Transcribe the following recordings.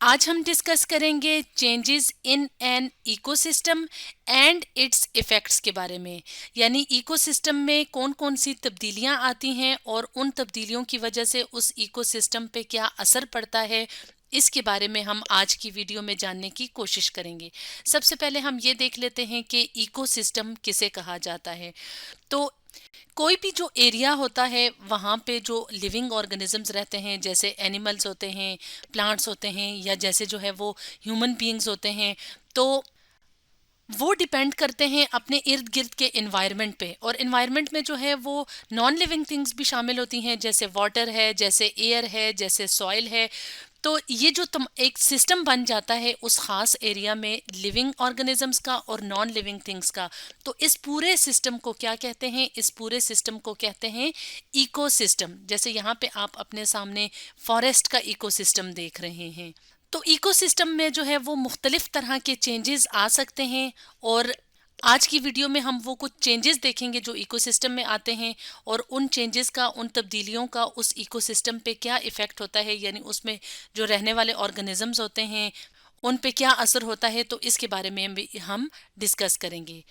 आज हम डिस्कस करेंगे changes in an ecosystem and it's effects के बारे में। यानी इकोसिस्टम में कौन कौन सी तब्दीलियां आती हैं और उन तब्दीलियों की वजह से उस इकोसिस्टम पे क्या असर पड़ता है, इसके बारे में हम आज की वीडियो में जानने की कोशिश करेंगे। सबसे पहले हम ये देख लेते हैं कि इकोसिस्टम किसे कहा जाता है। तो कोई भी जो एरिया होता है वहाँ पे जो लिविंग ऑर्गेनिजम्स रहते हैं, जैसे एनिमल्स होते हैं, प्लांट्स होते हैं, या जैसे जो है वो ह्यूमन बीइंग्स होते हैं, तो वो डिपेंड करते हैं अपने इर्द गिर्द के इन्वायरमेंट पे। और इन्वायरमेंट में जो है वो नॉन लिविंग थिंग्स भी शामिल होती हैं, जैसे वाटर है, जैसे एयर है, जैसे सॉइल है। तो ये जो एक सिस्टम बन जाता है उस खास एरिया में लिविंग ऑर्गेनिजम्स का और नॉन लिविंग थिंग्स का। तो इस पूरे सिस्टम को क्या कहते हैं? इस पूरे सिस्टम को कहते हैं इकोसिस्टम। जैसे यहाँ पे आप अपने सामने फॉरेस्ट का इकोसिस्टम देख रहे हैं। तो इकोसिस्टम में जो है वो मुख्तलिफ तरह के चेंजेस आ सकते हैं, और आज की वीडियो में हम वो कुछ चेंजेस देखेंगे जो इकोसिस्टम में आते हैं, और उन चेंजेस का, उन तब्दीलियों का उस इकोसिस्टम पे क्या इफ़ेक्ट होता है, यानी उसमें जो रहने वाले ऑर्गेनिजम्स होते हैं उन पे क्या असर होता है। तो इसके बारे में भी हम डिस्कस करेंगे।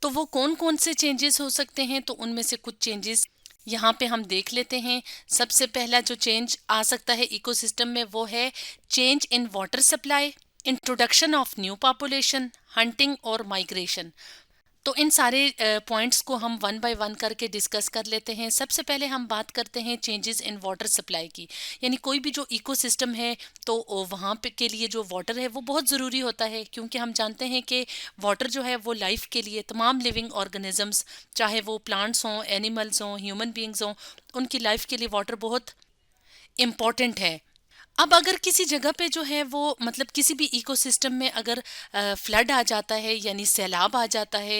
तो वो कौन कौन से चेंजेस हो सकते हैं, तो उनमें से कुछ चेंजेस यहाँ पे हम देख लेते हैं। सबसे पहला जो चेंज आ सकता है इकोसिस्टम में वो है change in water supply, introduction of new population, hunting और माइग्रेशन। तो इन सारे पॉइंट्स को हम वन बाय वन करके डिस्कस कर लेते हैं। सबसे पहले हम बात करते हैं चेंजेस इन वाटर सप्लाई की। यानी कोई भी जो इकोसिस्टम है, तो वहाँ पे के लिए जो वाटर है वो बहुत ज़रूरी होता है, क्योंकि हम जानते हैं कि वाटर जो है वो लाइफ के लिए, तमाम लिविंग ऑर्गेनिजम्स, चाहे वो प्लांट्स हों, एनिमल्स हों, ह्यूमन बींग्स हों, उनकी लाइफ के लिए वाटर बहुत इम्पॉर्टेंट है। अब अगर किसी जगह पे जो है वो, मतलब किसी भी इकोसिस्टम में अगर फ्लड आ जाता है, यानी सैलाब आ जाता है,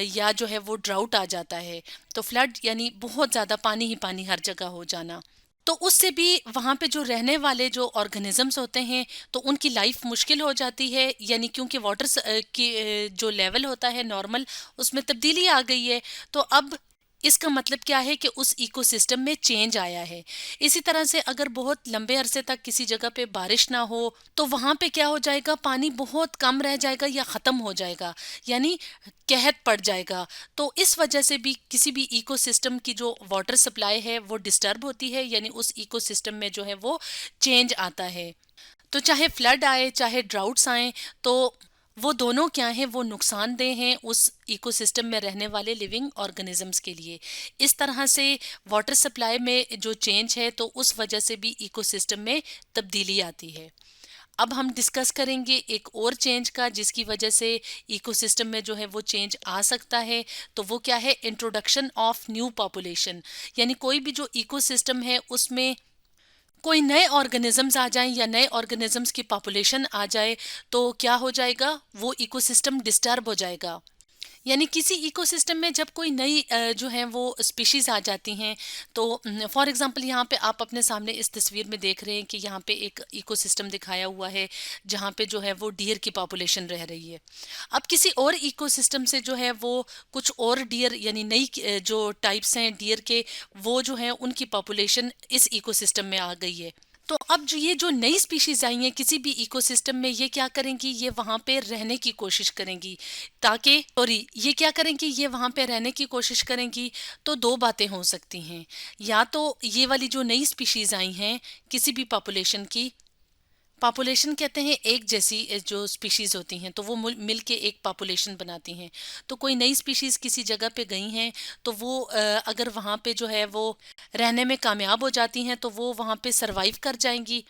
या जो है वो ड्राउट आ जाता है, तो फ्लड यानी बहुत ज़्यादा पानी ही पानी हर जगह हो जाना, तो उससे भी वहाँ पे जो रहने वाले जो ऑर्गेनिजम्स होते हैं तो उनकी लाइफ मुश्किल हो जाती है। यानी क्योंकि वाटर की जो लेवल होता है नॉर्मल, उसमें तब्दीली आ गई है। तो अब इसका मतलब क्या है कि उस इकोसिस्टम में चेंज आया है। इसी तरह से अगर बहुत लंबे अरसे तक किसी जगह पे बारिश ना हो, तो वहाँ पे क्या हो जाएगा, पानी बहुत कम रह जाएगा या ख़त्म हो जाएगा, यानी कहत पड़ जाएगा। तो इस वजह से भी किसी भी इकोसिस्टम की जो वाटर सप्लाई है वो डिस्टर्ब होती है, यानी उस इकोसिस्टम में जो है वो चेंज आता है। तो चाहे फ्लड आए, चाहे ड्राउट्स आए, तो वो दोनों क्या हैं, वो नुकसानदेह हैं उस इकोसिस्टम में रहने वाले लिविंग ऑर्गेनिजम्स के लिए। इस तरह से वाटर सप्लाई में जो चेंज है, तो उस वजह से भी इकोसिस्टम में तब्दीली आती है। अब हम डिस्कस करेंगे एक और चेंज का, जिसकी वजह से इकोसिस्टम में जो है वो चेंज आ सकता है। तो वो क्या है? Introduction of new population. यानी कोई भी जो इकोसिस्टम है उसमें कोई नए ऑर्गेनिजम्स आ जाएं या नए ऑर्गेनिजम्स की पॉपुलेशन आ जाए, तो क्या हो जाएगा, वो इकोसिस्टम डिस्टर्ब हो जाएगा। यानी किसी इकोसिस्टम में जब कोई नई जो है वो स्पीशीज आ जाती हैं, तो फॉर एग्जांपल यहाँ पे आप अपने सामने इस तस्वीर में देख रहे हैं कि यहाँ पे एक इकोसिस्टम दिखाया हुआ है जहाँ पे जो है वो डियर की पॉपुलेशन रह रही है। अब किसी और इकोसिस्टम से जो है वो कुछ और डियर, यानी नई जो टाइप्स हैं डियर के, वो जो है उनकी पॉपुलेशन इस इकोसिस्टम में आ गई है। तो अब जो ये जो नई स्पीशीज आई हैं किसी भी इकोसिस्टम में, ये क्या करेंगी, ये वहाँ पे रहने की कोशिश करेंगी, ताकि सॉरी ये क्या करेंगी, ये वहाँ पे रहने की कोशिश करेंगी। तो दो बातें हो सकती हैं, या तो ये वाली जो नई स्पीशीज आई हैं किसी भी पॉपुलेशन की, पॉपुलेशन कहते हैं एक जैसी जो स्पीशीज होती हैं, तो वो मिल के एक पॉपुलेशन बनाती हैं। तो कोई नई स्पीशीज किसी जगह पे गई हैं, तो वो अगर वहाँ पे जो है वो रहने में कामयाब हो जाती हैं, तो वो वहाँ पे सरवाइव कर जाएंगी,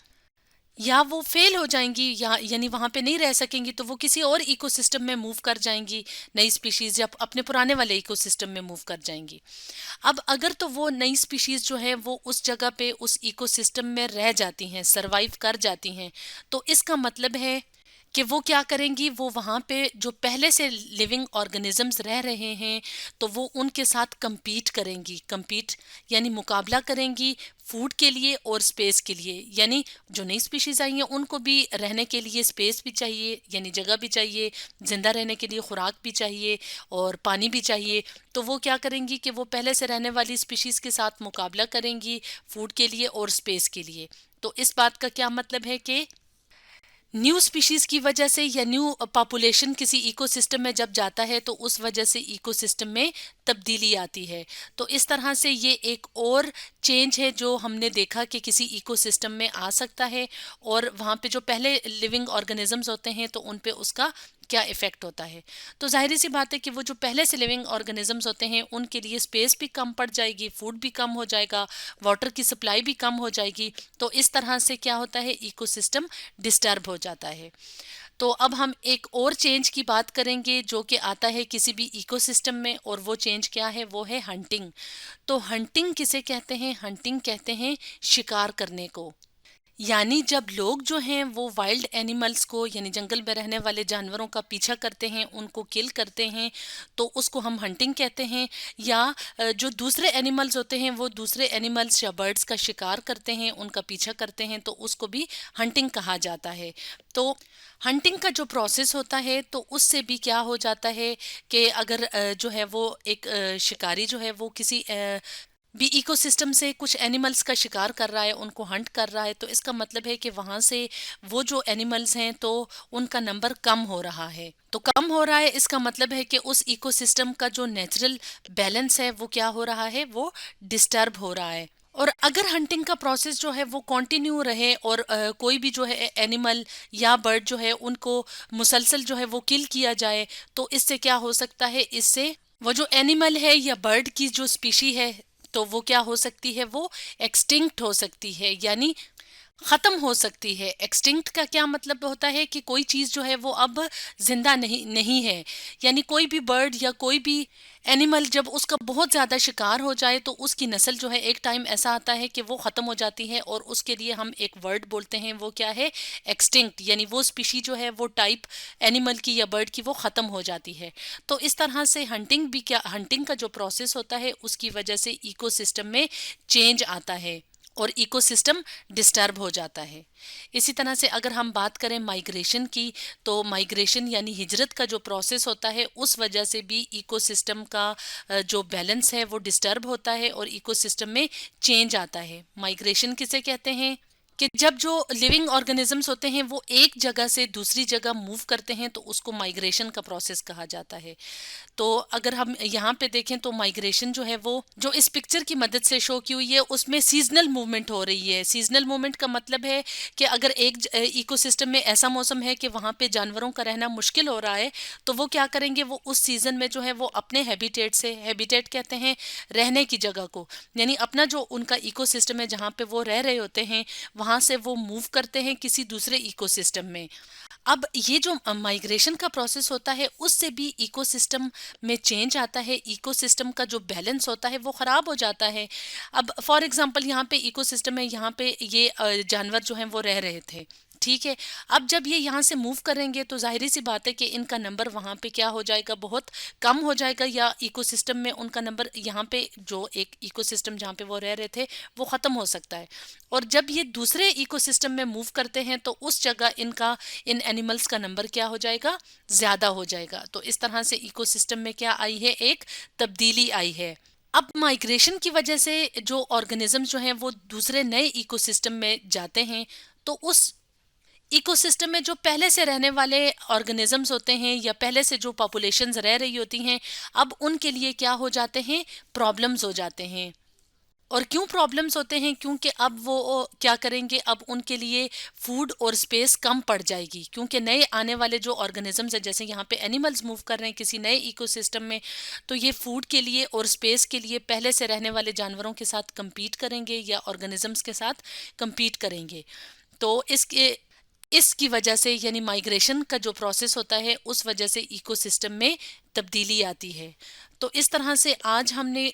या वो फेल हो जाएंगी, या यानी वहाँ पे नहीं रह सकेंगी, तो वो किसी और इकोसिस्टम में मूव कर जाएंगी। नई स्पीशीज या अपने पुराने वाले इकोसिस्टम में मूव कर जाएंगी। अब अगर तो वो नई स्पीशीज जो है वो उस जगह पे उस इकोसिस्टम में रह जाती हैं, सरवाइव कर जाती हैं, तो इसका मतलब है कि वो क्या करेंगी, वो वहाँ पे जो पहले से लिविंग ऑर्गेनिजम्स रह रहे हैं, तो वो उनके साथ compete करेंगी। compete यानी मुकाबला करेंगी फूड के लिए और स्पेस के लिए। यानी जो नई स्पीशीज आई हैं उनको भी रहने के लिए स्पेस भी चाहिए, यानी जगह भी चाहिए, जिंदा रहने के लिए खुराक भी चाहिए और पानी भी चाहिए। तो वो क्या करेंगी कि वो पहले से रहने वाली स्पीशीज के साथ मुकाबला करेंगी फूड के लिए और स्पेस के लिए। तो इस बात का क्या मतलब है कि न्यू स्पीशीज की वजह से या न्यू पॉपुलेशन किसी इकोसिस्टम में जब जाता है तो उस वजह से इकोसिस्टम में तब्दीली आती है। तो इस तरह से ये एक और चेंज है जो हमने देखा कि किसी इकोसिस्टम में आ सकता है, और वहाँ पे जो पहले लिविंग ऑर्गेनिजम्स होते हैं तो उन पे उसका क्या इफेक्ट होता है। तो जाहिर सी बात है कि वो जो पहले से लिविंग ऑर्गेनिजम्स होते हैं उनके लिए स्पेस भी कम पड़ जाएगी, फूड भी कम हो जाएगा, वाटर की सप्लाई भी कम हो जाएगी। तो इस तरह से क्या होता है, इकोसिस्टम डिस्टर्ब हो जाता है। तो अब हम एक और चेंज की बात करेंगे जो कि आता है किसी भी इकोसिस्टम में, और वो चेंज क्या है, वो है हंटिंग। तो हंटिंग किसे कहते हैं? हंटिंग कहते हैं शिकार करने को। यानी जब लोग जो हैं वो वाइल्ड एनिमल्स को, यानी जंगल में रहने वाले जानवरों का पीछा करते हैं, उनको किल करते हैं, तो उसको हम हंटिंग कहते हैं। या जो दूसरे एनिमल्स होते हैं वो दूसरे एनिमल्स या बर्ड्स का शिकार करते हैं, उनका पीछा करते हैं, तो उसको भी हंटिंग कहा जाता है। तो हंटिंग का जो प्रोसेस होता है तो उससे भी क्या हो जाता है कि अगर जो है वो एक शिकारी जो है वो किसी भी इकोसिस्टम से कुछ एनिमल्स का शिकार कर रहा है, उनको हंट कर रहा है, तो इसका मतलब है कि वहाँ से वो जो एनिमल्स हैं तो उनका नंबर कम हो रहा है। तो कम हो रहा है इसका मतलब है कि उस इकोसिस्टम का जो नेचुरल बैलेंस है वो क्या हो रहा है, वो डिस्टर्ब हो रहा है। और अगर हंटिंग का प्रोसेस जो है वो कंटिन्यू रहे और कोई भी जो है एनिमल या बर्ड जो है उनको मुसलसल जो है वो किल किया जाए, तो इससे क्या हो सकता है, इससे वो जो एनिमल है या बर्ड की जो स्पीशी है तो वो क्या हो सकती है, वो एक्सटिंक्ट हो सकती है, यानी खत्म हो सकती है। एक्सटिंक्ट का क्या मतलब होता है कि कोई चीज जो है वो अब जिंदा नहीं है। यानी कोई भी बर्ड या कोई भी एनिमल जब उसका बहुत ज्यादा शिकार हो जाए तो उसकी नस्ल जो है एक टाइम ऐसा आता है कि वो खत्म हो जाती है, और उसके लिए हम एक वर्ड बोलते हैं, वो क्या है, एक्सटिंक्ट। यानी वो स्पीशी जो है वो टाइप एनिमल की या बर्ड की वो खत्म हो जाती है। तो इस तरह से हंटिंग भी क्या, हंटिंग का जो प्रोसेस होता है उसकी वजह से इकोसिस्टम में चेंज आता है और इकोसिस्टम डिस्टर्ब हो जाता है। इसी तरह से अगर हम बात करें माइग्रेशन की, तो माइग्रेशन यानी हिजरत का जो प्रोसेस होता है उस वजह से भी इकोसिस्टम का जो बैलेंस है वो डिस्टर्ब होता है और इकोसिस्टम में चेंज आता है। माइग्रेशन किसे कहते हैं कि जब जो लिविंग ऑर्गेनिजम्स होते हैं वो एक जगह से दूसरी जगह मूव करते हैं तो उसको माइग्रेशन का प्रोसेस कहा जाता है। तो अगर हम यहाँ पे देखें तो माइग्रेशन जो है वो जो इस पिक्चर की मदद से शो की हुई है उसमें सीजनल मूवमेंट हो रही है। सीजनल मूवमेंट का मतलब है कि अगर एक इकोसिस्टम में ऐसा मौसम है कि वहाँ पे जानवरों का रहना मुश्किल हो रहा है तो वो क्या करेंगे, वो उस सीजन में जो है वो अपने हैबिटेट से, हैबिटेट कहते हैं रहने की जगह को, यानी अपना जो उनका इकोसिस्टम है जहाँ पे वो रह रहे होते हैं वहाँ से वो मूव करते हैं किसी दूसरे इकोसिस्टम में। अब ये जो माइग्रेशन का प्रोसेस होता है उससे भी इकोसिस्टम में चेंज आता है, इकोसिस्टम का जो बैलेंस होता है वो ख़राब हो जाता है। अब फॉर एग्जांपल यहाँ पे इकोसिस्टम है, यहाँ पे ये जानवर जो हैं वो रह रहे थे, ठीक है। अब जब ये यहाँ से मूव करेंगे तो जाहिर सी बात है कि इनका नंबर वहाँ पे क्या हो जाएगा, बहुत कम हो जाएगा, या इकोसिस्टम में उनका नंबर, यहाँ पे जो एक इकोसिस्टम जहाँ पे वो रह रहे थे वो ख़त्म हो सकता है। और जब ये दूसरे इकोसिस्टम में मूव करते हैं तो उस जगह इनका, इन एनिमल्स का नंबर क्या हो जाएगा, ज़्यादा हो जाएगा। तो इस तरह से इकोसिस्टम में क्या आई है, एक तब्दीली आई है। अब माइग्रेशन की वजह से जो ऑर्गेनिजम्स जो हैं वो दूसरे नए इकोसिस्टम में जाते हैं, तो उस इकोसिस्टम में जो पहले से रहने वाले ऑर्गेनिजम्स होते हैं या पहले से जो पॉपुलेशंस रह रही होती हैं, अब उनके लिए क्या हो जाते हैं, प्रॉब्लम्स हो जाते हैं। और क्यों प्रॉब्लम्स होते हैं, क्योंकि अब वो क्या करेंगे, अब उनके लिए फूड और स्पेस कम पड़ जाएगी, क्योंकि नए आने वाले जो ऑर्गेनिजम्स हैं, जैसे यहाँ पे एनिमल्स मूव कर रहे हैं किसी नए इकोसिस्टम में, तो ये फूड के लिए और स्पेस के लिए पहले से रहने वाले जानवरों के साथ compete करेंगे या ऑर्गेनिजम्स के साथ compete करेंगे। तो इसकी वजह से, यानी माइग्रेशन का जो प्रोसेस होता है उस वजह से इकोसिस्टम में तब्दीली आती है। तो इस तरह से आज हमने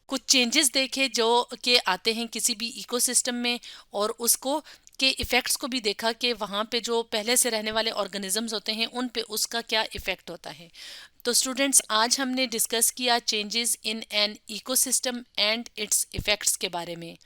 कुछ चेंजेस देखे जो कि आते हैं किसी भी इकोसिस्टम में, और उसको के इफ़ेक्ट्स को भी देखा कि वहाँ पे जो पहले से रहने वाले ऑर्गेनिजम्स होते हैं उन पे उसका क्या इफ़ेक्ट होता है। तो स्टूडेंट्स, आज हमने डिस्कस किया changes in an ecosystem and it's effects के बारे में।